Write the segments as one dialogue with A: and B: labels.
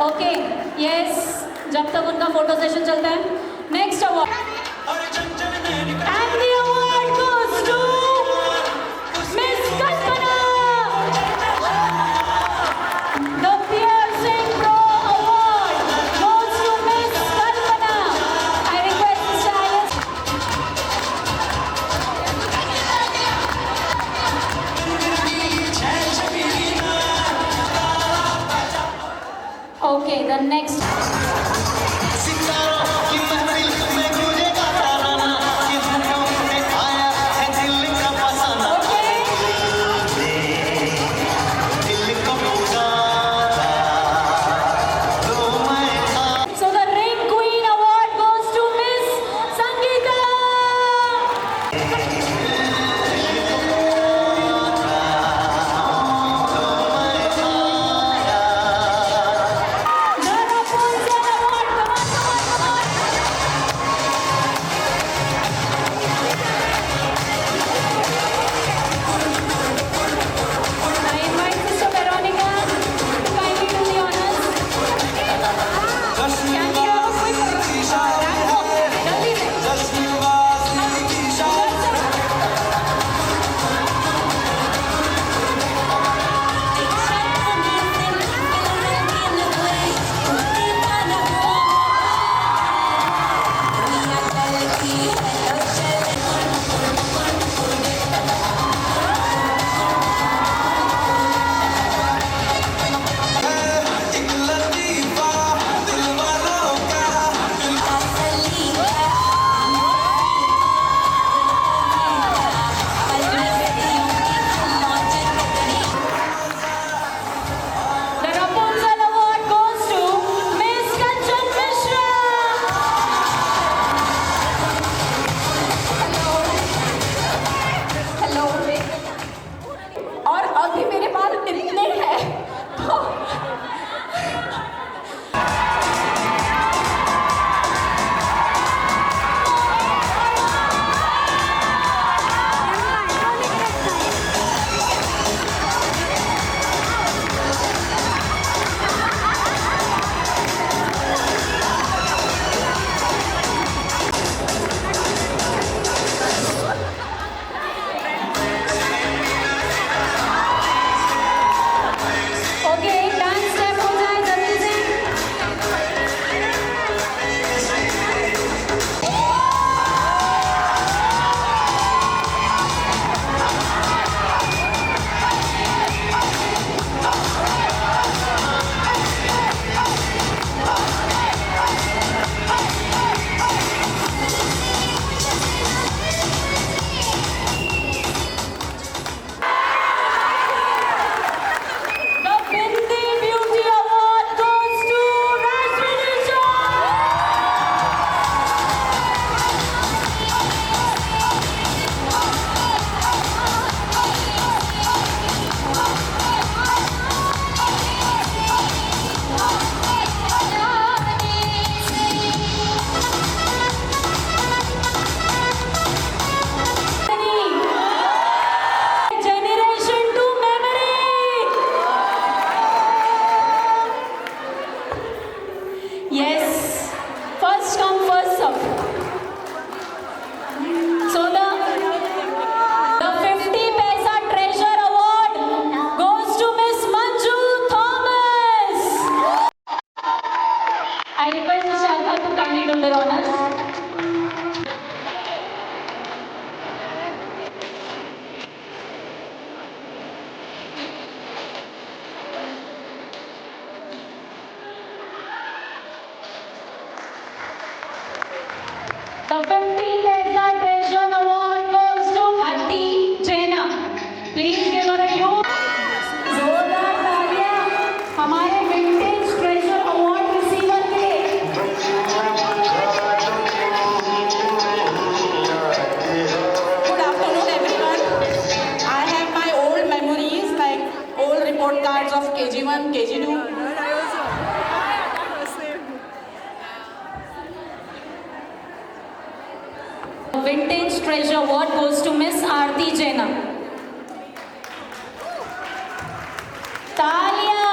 A: Okay yes, जब तक उनका फोटो सेशन चलता है, next award and the award goes to miss Kalpana. The piercing pro award goes to miss Kalpana. I request stylist. Okay the next The 50 Paisa Treasure Award goes to Hati Jaina. Please give her a huge जोरदार तालियां हमारे vintage treasure award receiver के लिए।
B: Good afternoon, everyone. I have my old memories, like old report cards of KG1, KG2.
A: Vintage Treasure Award goes to Miss Aarti Jaina. तालियां।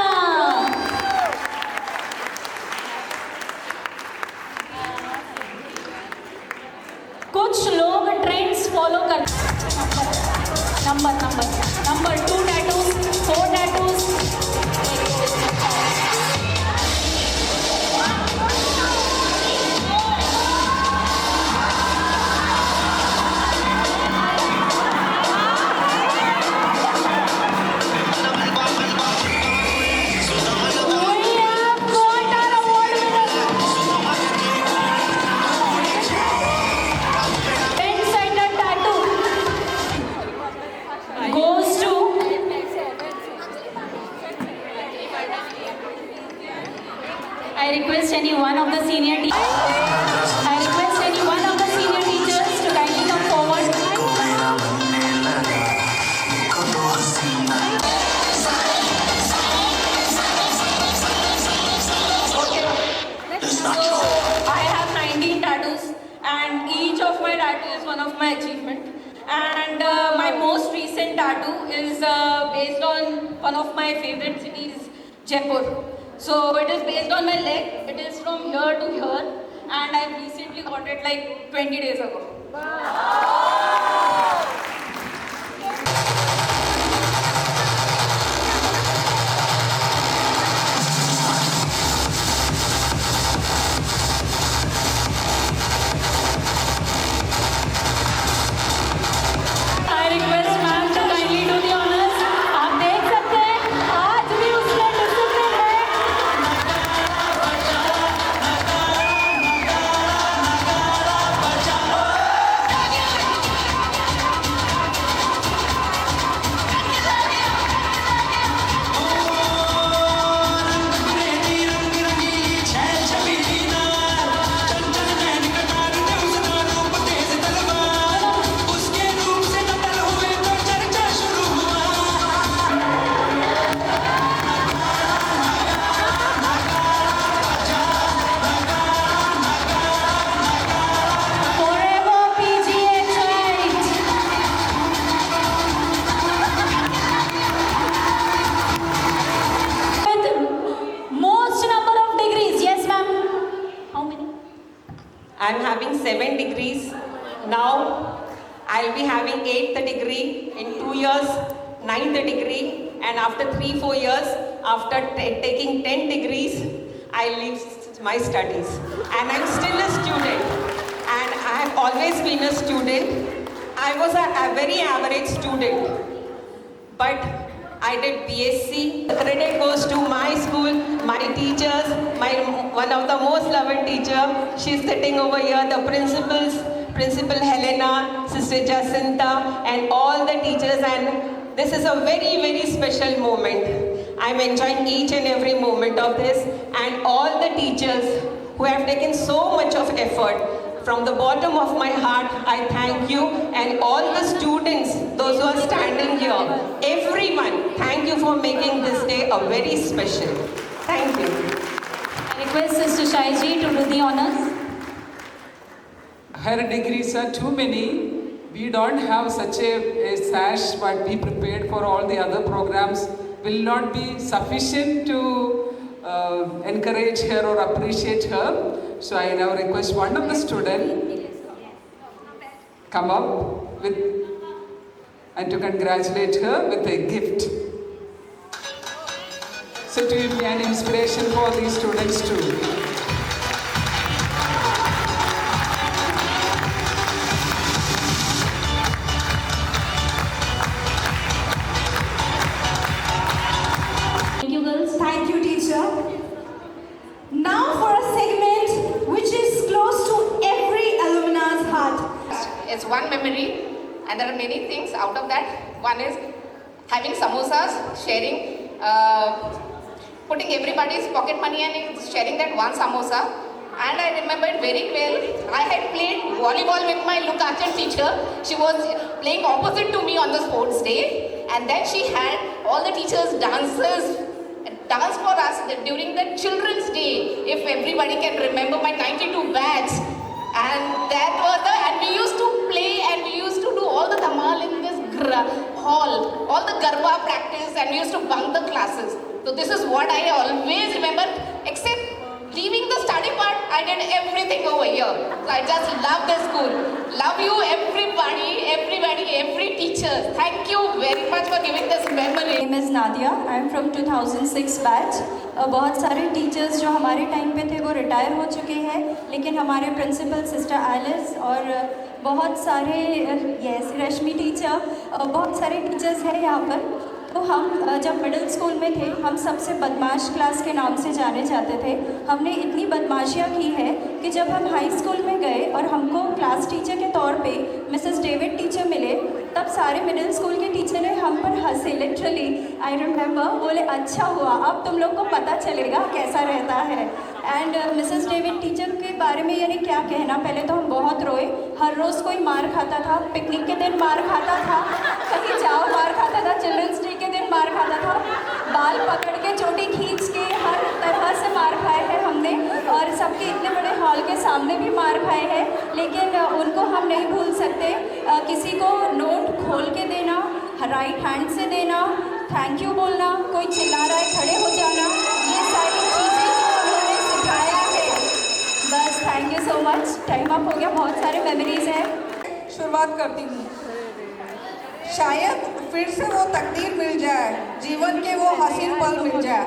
A: I request any one of the senior teachers to kindly come forward.
B: So I have 19 tattoos, and each of my tattoo is one of my achievement. And my most recent tattoo is based on one of my favorite cities, Jaipur. So it is based on my leg. It is from here to here, and I recently got it like 20 days ago.
A: I request ma'am to kindly do the honors. आप देख सकते हैं आज भी उसमें discipline है. Forever PGH right. With most number of degrees, yes ma'am. How many?
C: I'm having 7 degrees. Now I'll be having 8th degree in 2 years, 9th degree, and after 3-4 years, after taking 10 degrees, I leave my studies. And I'm still a student. And I have always been a student. I was a very average student. But I did BSc. The credit goes to my school, my teachers, one of the most loved teacher. She's sitting over here, the principals, Principal Helena, Sister Jacinta, and all the teachers. And this is a very, very special moment. I'm enjoying each and every moment of this. And all the teachers who have taken so much of effort. From the bottom of my heart, I thank you, and all the students, those who are standing here, everyone, thank you for making this day a very special. Thank you.
A: I request Sister Shaiji to do the honors.
D: Her degrees are too many. We don't have such a sash, but be prepared for all the other programs. Will not be sufficient to encourage her or appreciate her. So I now request one of the students come up with and to congratulate her with a gift. So to be an inspiration for these students too.
A: Thank you girls.
E: Thank you, teacher. Now for a segment which is close to every alumna's heart.
B: It's one memory, and there are many things out of that. One is having samosas, sharing, putting everybody's pocket money and sharing that one samosa. And I remember it very well. I had played volleyball with my Lukachen teacher. She was playing opposite to me on the sports day. And then she had all the teachers, dancers, dance for us during the Children's Day. If everybody can remember my 92 batch. And that was and we used to play and we used to do all the dhamal in this hall, all the garba practice, and we used to bunk the classes. So this is what I always remember, except leaving the study part, I did everything over here. So I just love the school. Love you everybody, every teacher. Thank you very much for giving this memory.
E: My name is Nadia. I am from 2006 batch. बहुत सारे teachers जो हमारे time पे थे वो retire हो चुके हैं, लेकिन हमारे प्रिंसिपल सिस्टर एलिस और बहुत सारे रश्मि टीचर, बहुत सारे टीचर्स हैं यहाँ पर. तो हम जब मिडिल स्कूल में थे, हम सबसे बदमाश क्लास के नाम से जाने जाते थे. हमने इतनी बदमाशियाँ की है कि जब हम हाई स्कूल में गए और हमको क्लास टीचर के तौर पे मिसेस डेविड टीचर मिले, तब सारे मिडिल स्कूल के टीचर ने हम पर हंसे. लिटरली आई रिमेंबर, बोले अच्छा हुआ अब तुम लोग को पता चलेगा कैसा रहता है. एंड मिसेस डेविड टीचर के बारे में यानी क्या कहना, पहले तो हम बहुत रोए। हर रोज़ कोई मार खाता था, पिकनिक के दिन मार खाता था, कहीं जाओ मार खाता था, चिल्ड्रंस डे के दिन मार खाता था, बाल पकड़ के चोटी खींच के हर तरह से मार खाए हैं हमने, और सबके इतने बड़े हॉल के सामने भी मार खाए हैं, लेकिन उनको हम नहीं भूल सकते। किसी को नोट खोल के देना, राइट हैंड से देना, थैंक यू बोलना, कोई चिल्ला रहा है खड़े हो जाना, ये सारी चीज़ें जो उन्होंने सिखाया है। बस thank you so much. Time up हो गया, बहुत सारे मेमोरीज हैं।
F: शुरुआत करती हूँ। शायद फिर से वो तकदीर मिल जाए, जीवन के वो हसीन पल मिल जाए।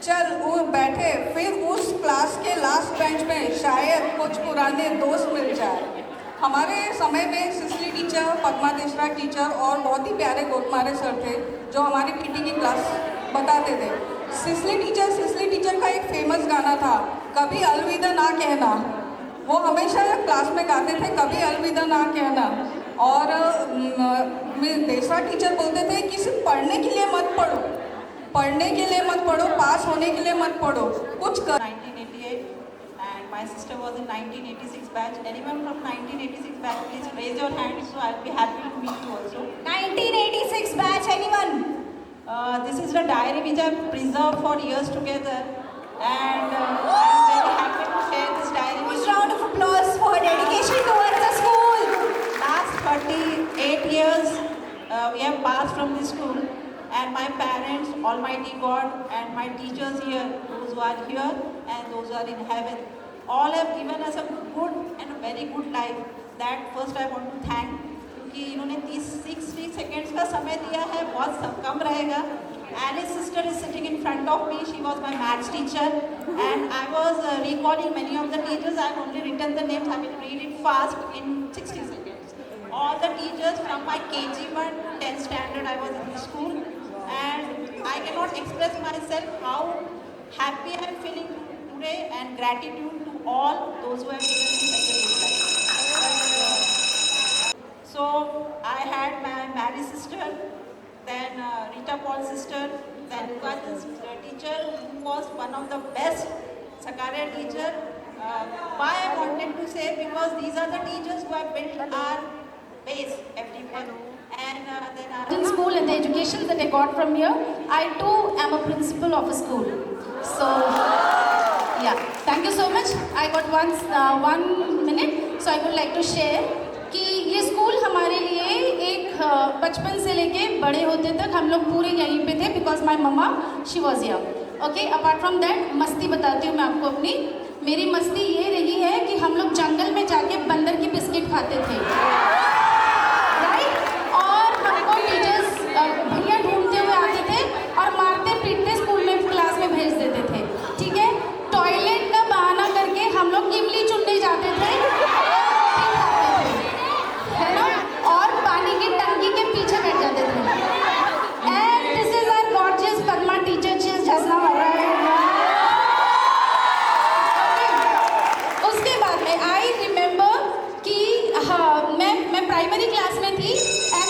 F: चल वो बैठे फिर उस क्लास के लास्ट बेंच में, शायद कुछ पुराने दोस्त मिल जाए। हमारे समय में सिसली टीचर, पद्मा देशरा टीचर और बहुत ही प्यारे गोटमारे सर थे जो हमारी पीटी की क्लास बताते थे। सिसली टीचर का एक फेमस गाना था, कभी अलविदा ना कहना। वो हमेशा क्लास में गाते थे, कभी अलविदा ना कहना। और देशरा टीचर बोलते थे कि सिर्फ पढ़ने के लिए मत पढ़ो, पढ़ने के लिए मत पढ़ो, पास होने के लिए मत पढ़ो, कुछ कर।
G: 1988 and my sister was in 1986 batch. Anyone from 1986 batch, please raise your hand, so I'll be happy to meet you also.
E: 1986 batch, anyone?
G: This is the diary which I've preserved for years together, and I'm very happy to share this diary with
E: Huge
G: you.
E: round of applause for dedication towards the school.
G: Last 38 years we have passed from this school, and my parents, Almighty God, and my teachers here, those who are here and those who are in heaven, all have given us a good and a very good life. That first I want to thank, क्योंकि इन्होंने 60 seconds का समय दिया है, बहुत कम रहेगा। Alice's sister is sitting in front of me. She was my maths teacher, and I was recalling many of the teachers. I've only written the names. I will read it fast in 60 seconds. All the teachers from my KG1 10th standard I was in the school, and I cannot express myself how happy I am feeling today, and gratitude to all those who have given me such a good life. So I had my Mary's sister, then Rita Paul's sister, then Luka's teacher, who was one of the best Sakarya teacher. Why I wanted to say, because these are the teachers who have built our base, everyone. And then
A: In school and the education that I got from here, I too am a principal of a school. So, yeah, thank you so much. I got 1 minute, so I would like to share कि ये school हमारे लिए एक बचपन से लेके बड़े होते तक हम लोग पूरे यहीं पे थे, because my mamma she was here. Okay, apart from that मस्ती बताती हूँ मैं आपको अपनी। मेरी मस्ती ये रही है कि हम लोग जंगल में जाके बंदर की बिस्किट खाते थे, राइट? और हमको टीचर्स भैया ढूंढते हुए आते थे और मारते पीटते स्कूल में क्लास में भेज देते थे, ठीक है? टॉयलेट का बहाना करके हम लोग इमली चुनने जाते थे, है ना? और पानी की टंकी के पीछे बैठ जाते थे। And this is our gorgeous Padma teacher, she is just now arrived. उसके बाद में आई रिमेंबर कि हाँ, मैं प्राइमरी क्लास में थी, एंड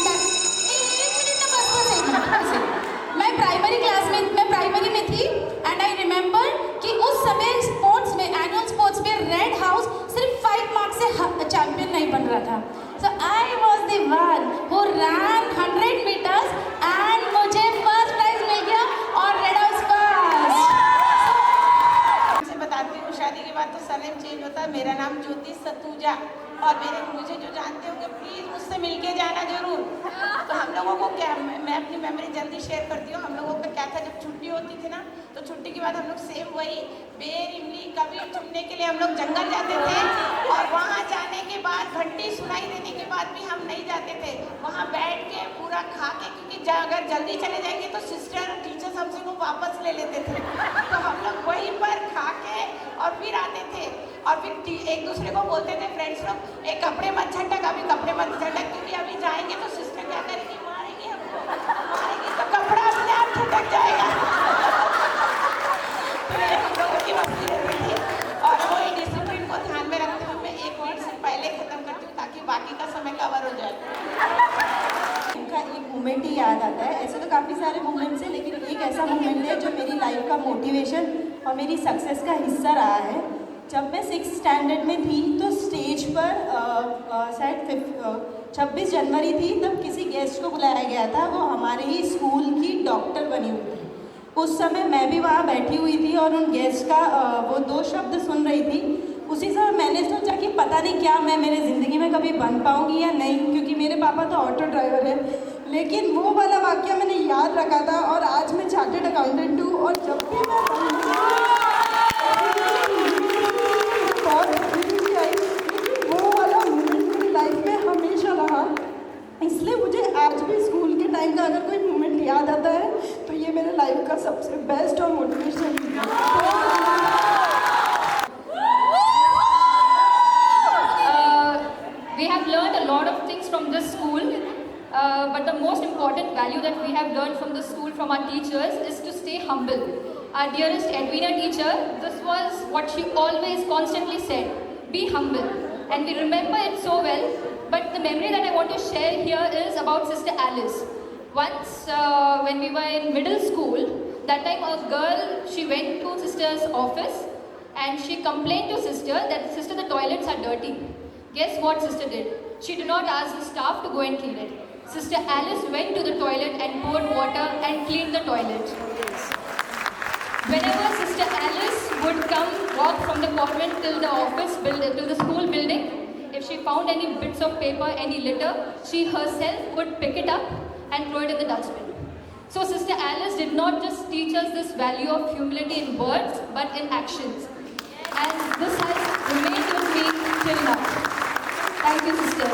A: मैं प्राइमरी में थी, एंड आई रिमेंबर कि उस समय स्पोर्ट्स में, एनुअल स्पोर्ट्स में रेड हाउस सिर्फ 5 मार्क्स से चैंपियन नहीं बन रहा था। So I was the one who ran 100 meters and मुझे first prize मिल गया और रेड हाउस फर्स्ट।
G: से बताती हूँ, शादी के बाद तो सरनेम चेंज होता है। मेरा नाम ज्योति सतूजा, और मुझे जो जानते होंगे प्लीज़ मुझसे मिलके जाना जरूर। तो हम लोगों को क्या, मैं अपनी मेमोरी जल्दी शेयर करती हूँ। हम लोगों का क्या था, जब छुट्टी होती थी ना, तो छुट्टी के बाद हम लोग सेम वही बेर इमली कभी चुनने के लिए हम लोग जंगल जाते थे, और वहाँ जाने के बाद घंटी सुनाई देने के बाद भी हम नहीं जाते थे। वहाँ बैठ के पूरा खा के, क्योंकि अगर जल्दी चले जाएंगे तो सिस्टर और टीचर्स हमसे वो वापस ले लेते थे। तो हम लोग वहीं पर खा के और फिर आते थे, और फिर एक दूसरे को बोलते थे फ्रेंड्स लोग, एक कपड़े मत झटक, अभी कपड़े मत झटक, क्योंकि अभी जाएंगे तो सिस्टर क्या करेगी, मारेगी हमको, मारेगी तो कपड़ा अपने आप झटक जाएगा। तो हम लोगों की मस्ती रहती थी, और वही डिसिप्लिन को ध्यान में रखते हुए मैं 1 मिनट से पहले ख़त्म करती हूँ, ताकि बाकी का समय कवर हो जाए।
E: इनका एक मोमेंट ही याद आता है। ऐसे तो काफ़ी सारे मोमेंट्स हैं, लेकिन एक ऐसा मोमेंट है जो मेरी लाइफ का मोटिवेशन और मेरी सक्सेस का हिस्सा रहा है। जब मैं 6th स्टैंडर्ड में थी तो स्टेज पर शायद 26 जनवरी थी, तब किसी गेस्ट को बुलाया गया था, वो हमारे ही स्कूल की डॉक्टर बनी हुई थी। उस समय मैं भी वहाँ बैठी हुई थी और उन गेस्ट का वो 2 शब्द सुन रही थी। उसी समय मैंने सोचा कि पता नहीं क्या मैं मेरे ज़िंदगी में कभी बन पाऊँगी या नहीं, क्योंकि मेरे पापा तो ऑटो ड्राइवर हैं। लेकिन वो वाला वाक़या मैंने याद रखा था और आज मैं चार्टर्ड अकाउंटेंट हूँ। और जब भी मैं बहुत खुशी आई, लेकिन वो वाला मोमेंट मेरी लाइफ में हमेशा रहा। इसलिए मुझे आज भी स्कूल के टाइम का अगर कोई मोमेंट याद आता है तो ये मेरे लाइफ का सबसे बेस्ट और motivation
H: We have learned a lot of things from this school, but the most important value that we have learned from the school, from our teachers, is to stay humble. Our dearest Edwina teacher, this was what she always constantly said, be humble. And we remember it so well, but the memory that I want to share here is about Sister Alice. Once when we were in middle school, that time a girl, she went to sister's office and she complained to sister that, sister, the toilets are dirty. Guess what sister did? She did not ask the staff to go and clean it. Sister Alice went to the toilet and poured water and cleaned the toilet. Whenever Sister Alice would come walk from the convent till the office building, till the school building, if she found any bits of paper, any litter, she herself would pick it up and throw it in the dustbin. So Sister Alice did not just teach us this value of humility in words, but in actions. And this has remained with me till now. Thank you, sister.